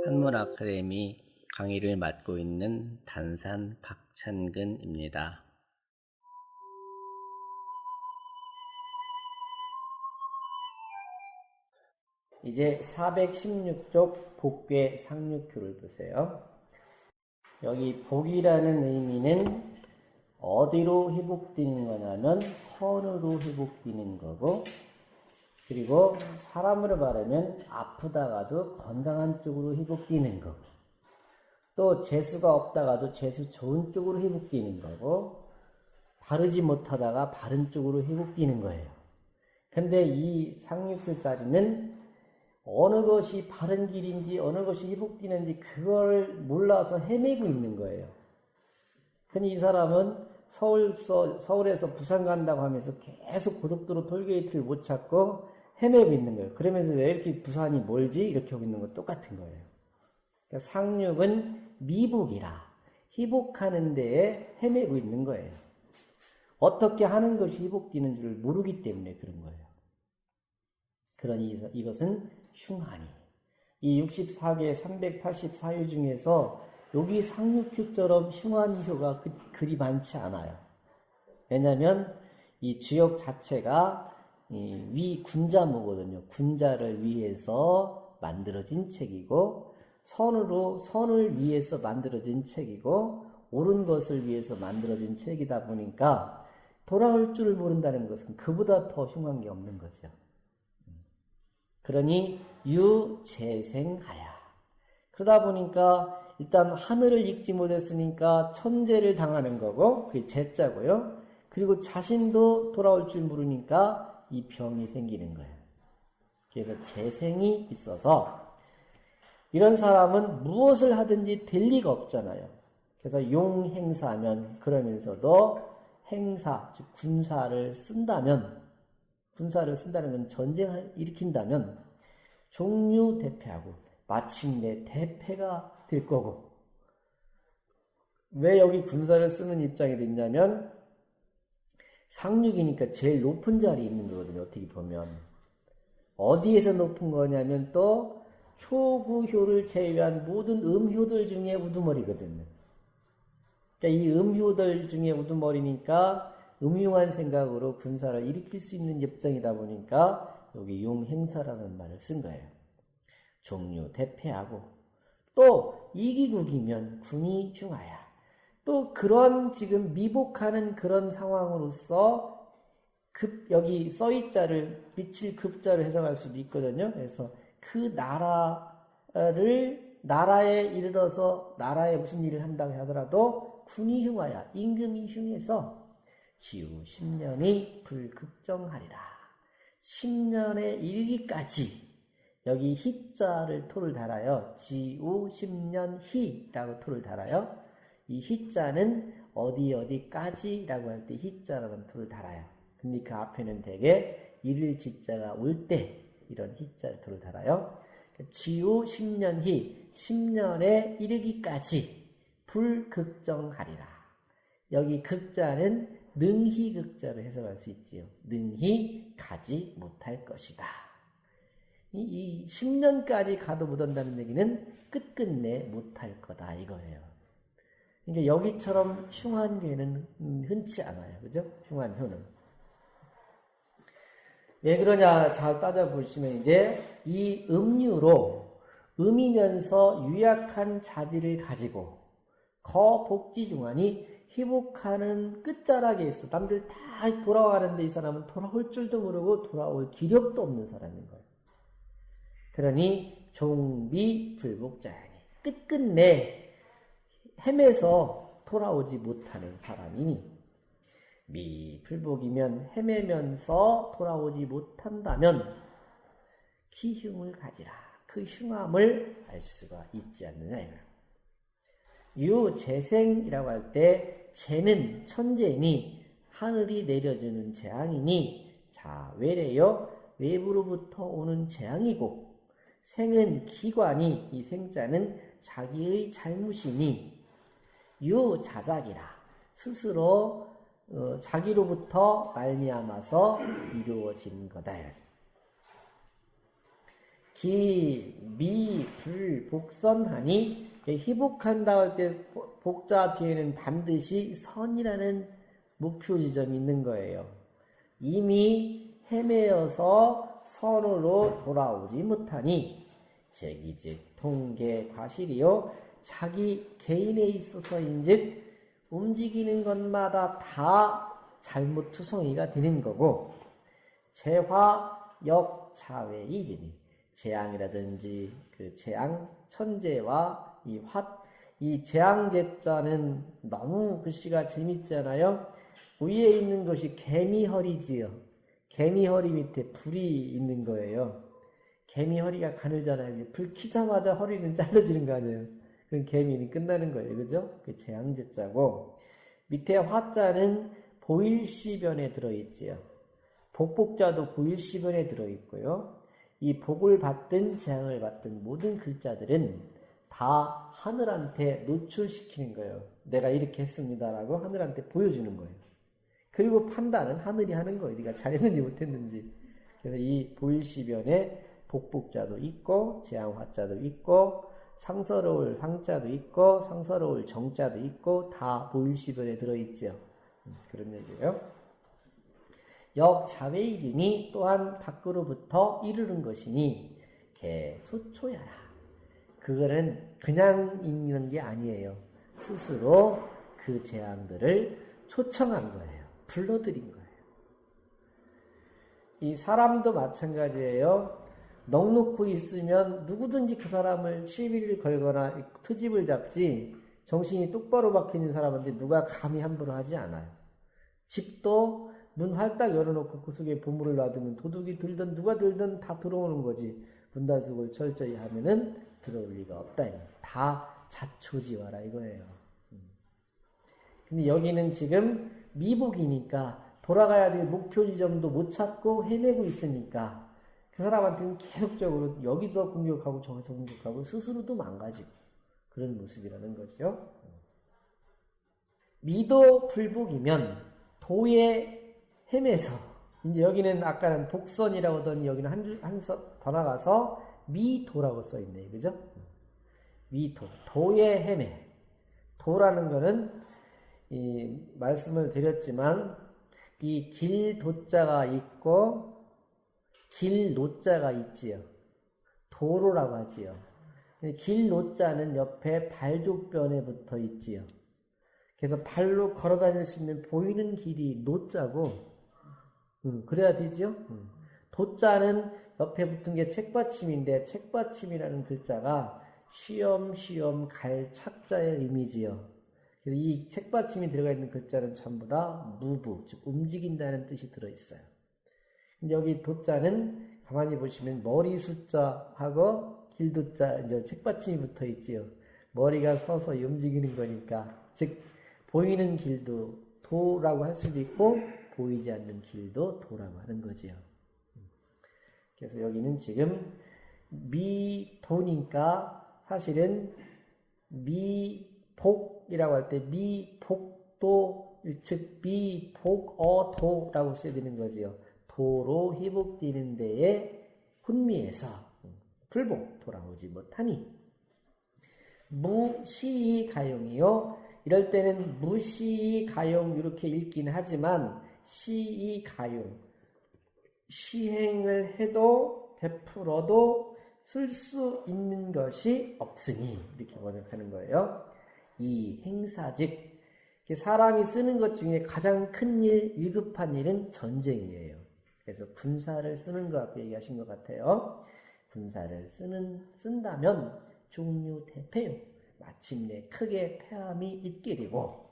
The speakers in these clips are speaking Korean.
한물 아카데미 강의를 맡고 있는 단산 박찬근입니다. 이제 416쪽 복괴 상륙표를 보세요. 여기 복이라는 의미는 어디로 회복되는 거냐면 선으로 회복되는 거고, 그리고 사람으로 말하면 아프다가도 건강한 쪽으로 회복되는 거, 또 재수가 없다가도 재수 좋은 쪽으로 회복되는 거고, 바르지 못하다가 바른 쪽으로 회복되는 거예요. 근데 이 상륙표짜리는 어느 것이 바른 길인지 어느 것이 회복되는지 그걸 몰라서 헤매고 있는 거예요. 근데 이 사람은 서울에서 부산 간다고 하면서 계속 고속도로 톨게이트를 못 찾고 헤매고 있는 거예요. 그러면서 왜 이렇게 부산이 멀지? 이렇게 하고 있는 거 똑같은 거예요. 그러니까 상륙은 미복이라 회복하는 데에 헤매고 있는 거예요. 어떻게 하는 것이 회복되는 줄 모르기 때문에 그런 거예요. 그러니 이것은 흉하니. 이 64개 384효 중에서 여기 상륙효처럼 흉한 효가 그리 많지 않아요. 왜냐하면 이 주역 자체가 위 군자모거든요. 군자를 위해서 만들어진 책이고, 선을 위해서 만들어진 책이고, 옳은 것을 위해서 만들어진 책이다 보니까 돌아올 줄을 모른다는 것은 그보다 더 흉한 게 없는 거죠. 그러니 유재생하야. 그러다 보니까 일단 하늘을 읽지 못했으니까 천재를 당하는 거고, 그게 재자고요. 그리고 자신도 돌아올 줄 모르니까 이 병이 생기는 거예요. 그래서 재생이 있어서 이런 사람은 무엇을 하든지 될 리가 없잖아요. 그래서 용행사면, 그러면서도 행사, 즉 군사를 쓴다는 건 전쟁을 일으킨다면 종류 대패하고 마침내 대패가 될 거고, 왜 여기 군사를 쓰는 입장이 됐냐면 상륙이니까 제일 높은 자리에 있는 거거든요. 어떻게 보면 어디에서 높은 거냐면 또 초구효를 제외한 모든 음효들 중에 우두머리거든요. 그러니까 이 음효들 중에 우두머리니까 음흉한 생각으로 군사를 일으킬 수 있는 입장이다 보니까 여기 용행사라는 말을 쓴 거예요. 종류 대패하고, 또 이기국이면 군이 흉하야. 또 그런 지금 미복하는 그런 상황으로서 여기 써있자를 미칠 급자를 해석할 수도 있거든요. 그래서 그 나라에 이르러서 나라에 무슨 일을 한다고 하더라도 군이 흉하야, 임금이 흉해서 지후 10년이 불극정하리라. 10년에 이르기까지, 여기 희자를 토를 달아요. 지후 10년 희라고 토를 달아요. 이 희자는 어디까지라고 할 때 희자라는 토를 달아요. 근데 그 앞에는 대개 이를 지자가 올 때 이런 희자를 토를 달아요. 지후 10년 희, 10년에 이르기까지 불극정하리라. 여기 극자는 능히 극자로 해석할 수 있지요. 능히 가지 못할 것이다. 이 10년까지 가도 못한다는 얘기는 끝끝내 못할 거다 이거예요. 그러니까 여기처럼 흉한 괴는 흔치 않아요. 그죠? 흉한 효는. 왜 그러냐 잘 따져보시면 이제 이 음유로 음이면서 유약한 자질을 가지고 거복지중하니 회복하는 끝자락에 있어. 남들 다 돌아가는데 이 사람은 돌아올 줄도 모르고 돌아올 기력도 없는 사람인 거예요. 그러니 종비불복자야니 끝끝내 헤매서 돌아오지 못하는 사람이니, 미불복이면 헤매면서 돌아오지 못한다면 기흉을 가지라. 그 흉함을 알 수가 있지 않느냐. 유재생이라고 할 때 재는 천재이니 하늘이 내려주는 재앙이니, 자 외래요 외부로부터 오는 재앙이고, 생은 기관이, 이 생자는 자기의 잘못이니 유자작이라 스스로 자기로부터 말미암아서 이루어진 거다. 기, 미, 불, 복선하니 희복한다 할 때 복자 뒤에는 반드시 선이라는 목표 지점이 있는 거예요. 이미 헤매어서 선으로 돌아오지 못하니 제기즉 통계 과실이요 자기 개인에 있어서인즉 움직이는 것마다 다 잘못투성이가 되는 거고 재화 역자외이지니 재앙이라든지 그 재앙 천재와 이 재앙제자는 너무 글씨가 재밌잖아요. 위에 있는 것이 개미허리지요. 개미허리 밑에 불이 있는 거예요. 개미허리가 가늘잖아요. 불 켜자마자 허리는 잘라지는 거 아니에요. 그럼 개미는 끝나는 거예요. 그죠? 그 재앙제자고 밑에 화자는 보일시변에 들어있지요. 복복자도 보일시변에 들어있고요. 이 복을 받든 재앙을 받든 모든 글자들은 다 하늘한테 노출시키는 거예요. 내가 이렇게 했습니다라고 하늘한테 보여주는 거예요. 그리고 판단은 하늘이 하는 거예요. 네가 잘했는지 못했는지. 그래서 이 보일시변에 복복자도 있고 재앙화자도 있고 상서로울 상자도 있고 상서로울 정자도 있고 다 보일시변에 들어있죠. 그런 얘기예요. 역자외이지니 또한 밖으로부터 이르는 것이니 개소초야라. 그거는 그냥 있는 게 아니에요. 스스로 그 재앙들을 초청한 거예요. 불러들인 거예요. 이 사람도 마찬가지예요. 넉놓고 있으면 누구든지 그 사람을 시비를 걸거나 트집을 잡지 정신이 똑바로 박혀있는 사람한테 누가 감히 함부로 하지 않아요. 집도 문 활딱 열어놓고 그 속에 보물을 놔두면 도둑이 들든 누가 들든 다 들어오는 거지. 문단속을 철저히 하면은 들어올 리가 없다. 다 자초지와라 이거예요. 근데 여기는 지금 미복이니까 돌아가야 될 목표 지점도 못 찾고 헤매고 있으니까 그 사람한테는 계속적으로 여기서 공격하고 저기서 공격하고 스스로도 망가지고 그런 모습이라는 거죠. 미도 불복이면 도에 헤매서 이제 여기는 아까는 복선이라고 하더니 여기는 한 서 더 나가서 미도라고 써 있네요. 그죠? 미도. 도의 헤매. 도라는 거는 이 말씀을 드렸지만 이 길도자가 있고 길노자가 있지요. 도로라고 하지요. 길노자는 옆에 발족변에 붙어 있지요. 그래서 발로 걸어 다닐 수 있는 보이는 길이 노자고 그래야 되지요. 도자는 옆에 붙은 게 책받침인데 책받침이라는 글자가 쉬엄쉬엄 갈 착자의 의미지요. 그래서 이 책받침이 들어가 있는 글자는 전부 다 무부, 즉 움직인다는 뜻이 들어있어요. 근데 여기 도자는 가만히 보시면 머리 숫자하고 길도자 이제 책받침이 붙어 있지요. 머리가 서서 움직이는 거니까 즉 보이는 길도 도라고 할 수도 있고 보이지 않는 길도 도라고 하는 거지요. 그래서 여기는 지금 미도니까 사실은 미복이라고 할 때 미복도 즉 미복어도라고 써야 되는 거지요. 도로 희복되는 데에 훈미해서 불복 돌아오지 못하니 무시가용이요. 이럴 때는 무시가용 이렇게 읽긴 하지만 시가용 시행을 해도 베풀어도 쓸 수 있는 것이 없으니 이렇게 번역하는 거예요. 이 행사즉 사람이 쓰는 것 중에 가장 큰 일, 위급한 일은 전쟁이에요. 그래서 군사를 쓰는 거 앞에 얘기하신 것 같아요. 군사를 쓴다면 종류대패요. 마침내 크게 패함이 있게 되고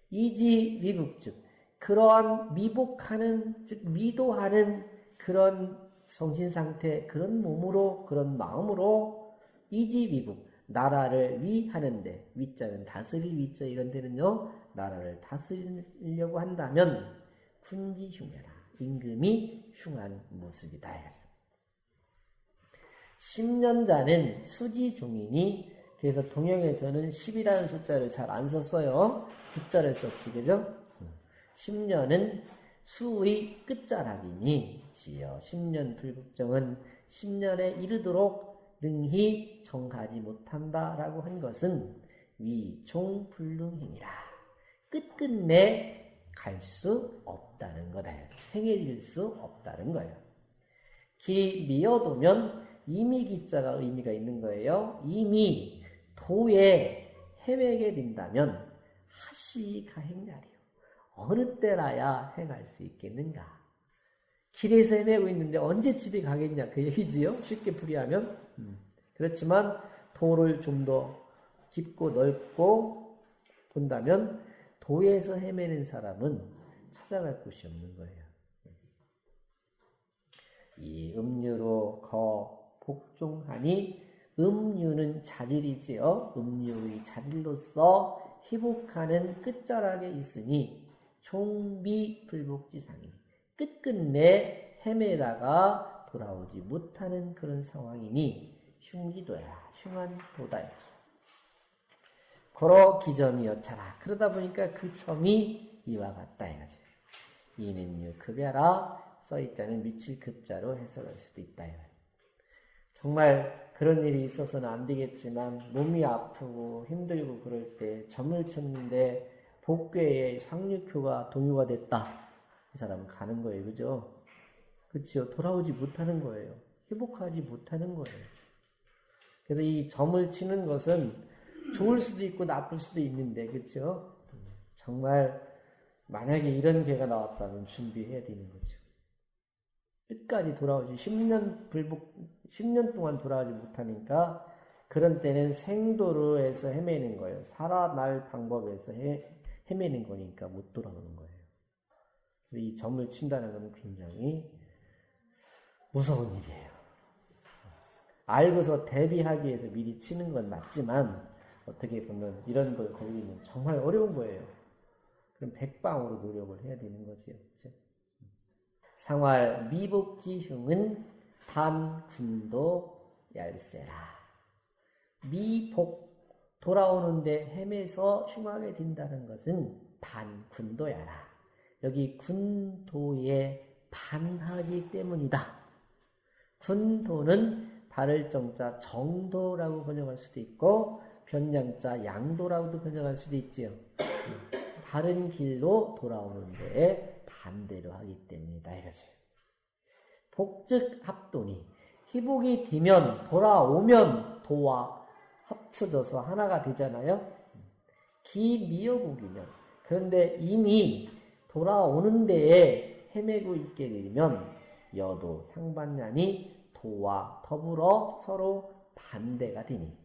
이지위국 즉 그러한 미복하는 즉 미도하는 그런 정신상태 그런 몸으로 그런 마음으로 이지위국 나라를 위하는데 위자는 다스릴 위자 이런 데는요 나라를 다스리려고 한다면 군지흉해라 임금이 흉한 모습이다. 10년자는 수지종이니 그래서 동영에서는 10이라는 숫자를 잘 안 썼어요. 숫자를 썼지 그죠? 10년은 수의 끝자락이니 지어 10년 불국정은 10년에 이르도록 능히 정하지 못한다라고 한 것은 위종불능이니라. 끝끝내 갈 수 없다는 거다. 행해질 수 없다는 거예요. 기 미어도면 이미 기자가 의미가 있는 거예요. 이미 도에 헤매게 된다면 하시가 행자리요. 어느 때라야 행할 수 있겠는가? 길에서 헤매고 있는데 언제 집에 가겠냐 그 얘기지요. 쉽게 풀이하면. 그렇지만 도를 좀 더 깊고 넓고 본다면 도에서 헤매는 사람은 찾아갈 곳이 없는 거예요. 이 음유로 복종하니 음유는 자질이지요. 음유의 자질로서 희복하는 끝자락에 있으니 총비불복지상이 끝끝내 헤매다가 돌아오지 못하는 그런 상황이니 흉기도야 흉한 도다이지. 고로 기점이었잖아. 그러다 보니까 그 점이 이와 같다 이거지. 이는 급야라 써있다는 미칠 급자로 해석할 수도 있다 이거지. 정말 그런 일이 있어서는 안 되겠지만 몸이 아프고 힘들고 그럴 때 점을 쳤는데 복괴에 상류표가 동요가 됐다. 이 사람은 가는 거예요. 그죠? 그치요? 돌아오지 못하는 거예요. 회복하지 못하는 거예요. 그래서 이 점을 치는 것은 좋을 수도 있고 나쁠 수도 있는데, 그쵸? 정말 만약에 이런 개가 나왔다면 준비해야 되는 거죠. 끝까지 돌아오지 10년 동안 돌아오지 못하니까 그런 때는 생도로에서 헤매는 거예요. 살아날 방법에서 헤매는 거니까 못 돌아오는 거예요. 이 점을 친다는 건 굉장히 무서운 일이에요. 알고서 대비하기 위해서 미리 치는 건 맞지만 어떻게 보면 이런 걸 걸리면 정말 어려운 거예요. 그럼 백방으로 노력을 해야 되는 거지요. 그렇죠? 상활 미복지흉은 반군도 얄세라. 미복 돌아오는데 헤매서 흉하게 된다는 것은 반군도야라. 여기 군도에 반하기 때문이다. 군도는 바를 정자 정도라고 번역할 수도 있고 변량자 양도라고도 번역할 수도 있지요. 바른 길로 돌아오는 데에 반대로 하기 때문이다 이거죠. 복즉 합도니 희복이 되면 돌아오면 도와 합쳐져서 하나가 되잖아요. 기미여복이면 그런데 이미 돌아오는 데에 헤매고 있게 되면 여도 상반냐니 도와 더불어 서로 반대가 되니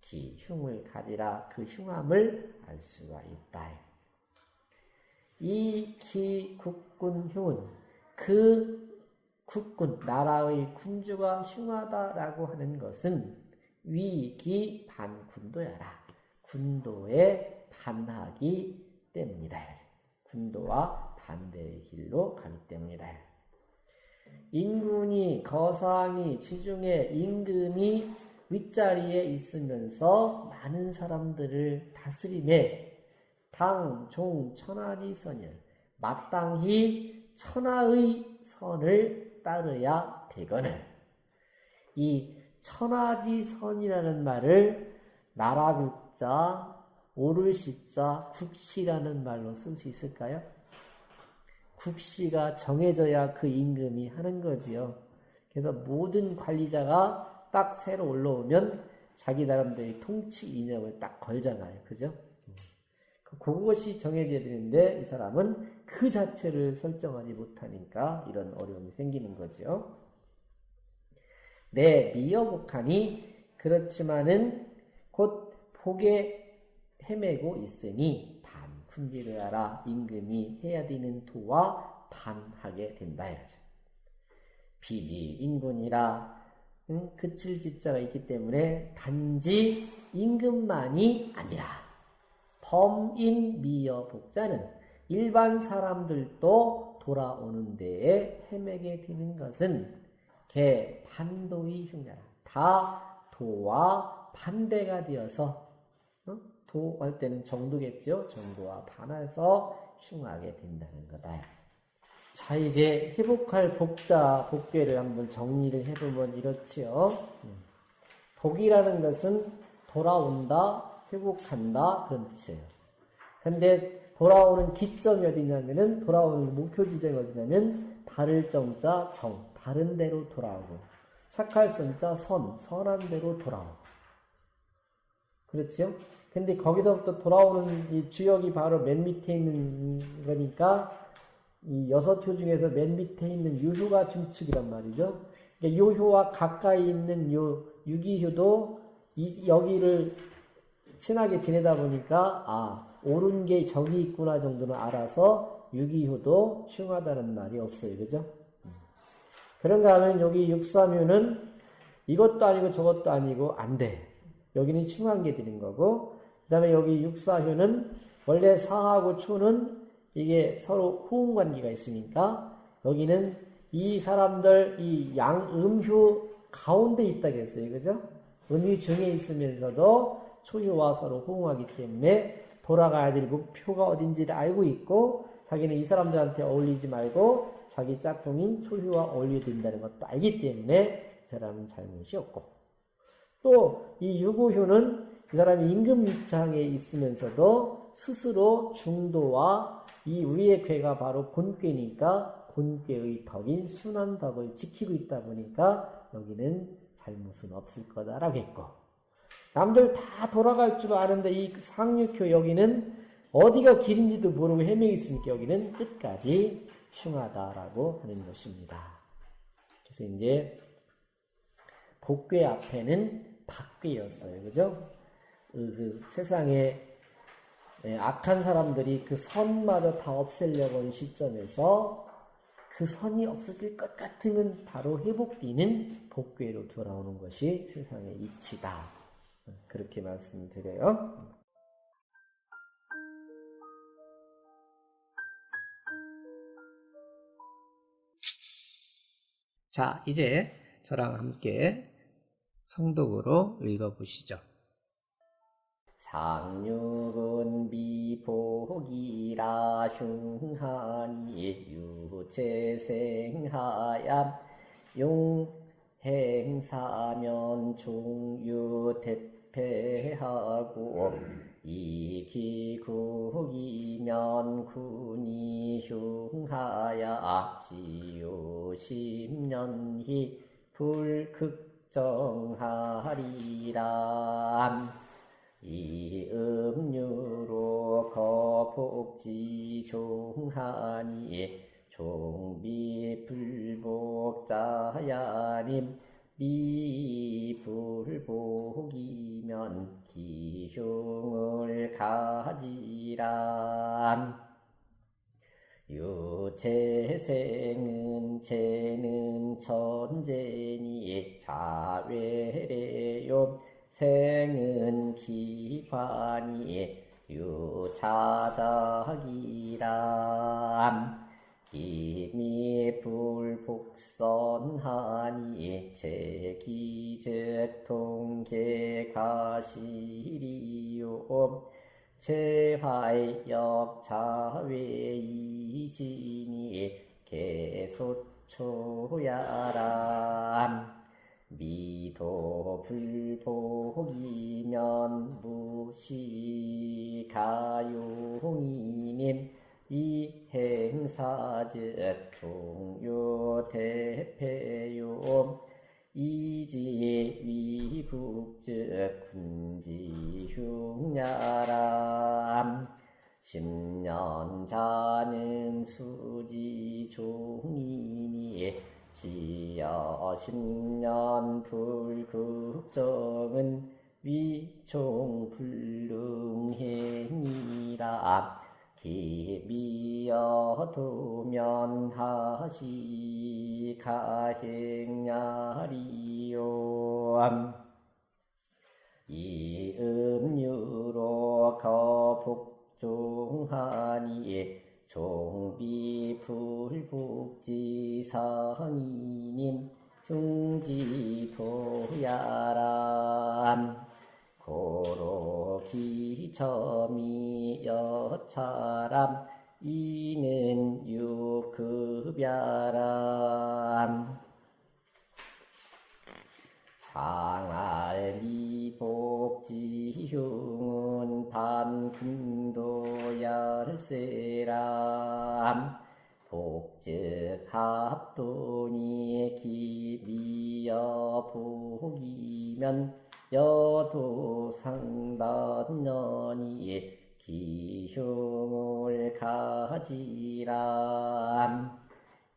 기 흉을 가지라 그 흉함을 알 수가 있다. 이 기 국군 흉은 그 국군 나라의 군주가 흉하다라고 하는 것은 위기 반군도야라. 군도에 반하기 때문이다. 군도와 반대의 길로 가기 때문이다. 인군이 거상이 지중해 임금이 윗자리에 있으면서 많은 사람들을 다스림에 당, 종, 천하지 선열 마땅히 천하의 선을 따르야 되거늘. 이 천하지 선이라는 말을 나라국자, 오를시자, 국시라는 말로 쓸 수 있을까요? 국시가 정해져야 그 임금이 하는 거지요. 그래서 모든 관리자가 딱 새로 올라오면 자기 나름대로의 통치 이념을 딱 걸잖아요. 그죠? 그것이 정해져야 되는데 이 사람은 그 자체를 설정하지 못하니까 이런 어려움이 생기는 거죠. 내 미여복하니 그렇지만은 곧 복에 헤매고 있으니 반군지를 알아 임금이 해야 되는 도와 반하게 된다 이거죠. 비지 인군이라 그칠 지자가 있기 때문에 단지 임금만이 아니라 범인 미여복자는 일반 사람들도 돌아오는 데에 헤매게 되는 것은 개 반도의 흉자라. 다 도와 반대가 되어서 도할 때는 정도겠죠. 정도와 반해서 흉하게 된다는 거다. 자, 이제 회복할 복자, 복괴를 한번 정리를 해보면 이렇지요. 복이라는 것은 돌아온다, 회복한다, 그런 뜻이에요. 근데 돌아오는 기점이 어디냐면은, 돌아오는 목표 지점이 어디냐면, 바를 정자 정, 바른 대로 돌아오고, 착할 선자 선, 선한 대로 돌아오고. 그렇지요? 근데 거기서부터 돌아오는 이 주역이 바로 맨 밑에 있는 거니까, 이 6효 중에서 맨 밑에 있는 유효가 중축이란 말이죠. 그러니까 요효와 가까이 있는 요 유기효도 여기를 친하게 지내다 보니까 옳은 게 저기 있구나 정도는 알아서 유기효도 흉하다는 말이 없어요. 그죠? 그런가 하면 여기 육삼효는 이것도 아니고 저것도 아니고 안 돼. 여기는 흉한 게 되는 거고, 그 다음에 여기 육사효는 원래 사하고 초는 이게 서로 호응 관계가 있으니까 여기는 이 사람들 이 양음효 가운데 있다고 했어요. 그죠? 음이 중에 있으면서도 초효와 서로 호응하기 때문에 돌아가야 될 목표가 어딘지를 알고 있고, 자기는 이 사람들한테 어울리지 말고 자기 짝꿍인 초효와 어울려야 된다는 것도 알기 때문에 이 사람은 잘못이 없고, 또 이 유고효는 이 사람이 임금위창에 있으면서도 스스로 중도와 이 위의 궤가 바로 곤괴니까 곤괴의 덕인 순한 덕을 지키고 있다 보니까 여기는 잘못은 없을 거다라고 했고, 남들 다 돌아갈 줄 아는데 이 상육효 여기는 어디가 길인지도 모르고 헤매고 있으니까 여기는 끝까지 흉하다라고 하는 것입니다. 그래서 이제 복괴 앞에는 박괴였어요. 그죠? 그 세상에 악한 사람들이 그 선마저 다 없애려고 하는 시점에서 그 선이 없어질 것 같으면 바로 회복되는 복괴로 돌아오는 것이 세상의 이치다. 그렇게 말씀드려요. 자, 이제 저랑 함께 성독으로 읽어보시죠. 상륙은 비복이라 흉하니 유체생하얌 용행사면 종유대패하고 이기국이면 군이 흉하야 지요십년히 불극정하리람 이 음유로 거복지 종하니 종비불복자야님 미불복이면 기흉을 가지람 유체생은 죄는 천재니 자외래요 생은 기관이 유차작이람 기미 불복선하니 제기적통계가시리요 제화역 자외이지니 계속초야람 미도 불복이면 무시가용이님 이행사즉 종요대패요 이지위국즉 군지흉야람 10년 자는 수지종이니 지여 10년 불극정은 위총불능행이라 기미여 도면하시 가행야리요 이 음유로 거복종하니 종비불복지상이님 흉지도야람 고로 기점이 여차람 이는 유그 급야람 상알미복지흉은 반군도열세람 복즉합돈이 기미여 복이면 여도상단년이 기흉을 가지람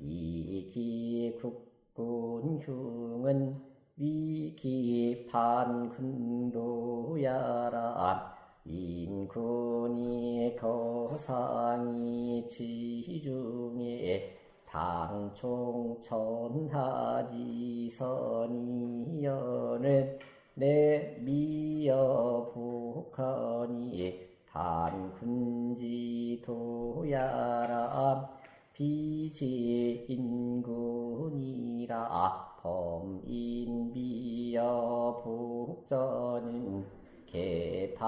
이기국군흉은 위기반군도야람 인군이 거상이 지중에 당총천하지선이연을 내미여 북한이 반군지도야람 비지인군이라 범인비여 북전은 개반도이휴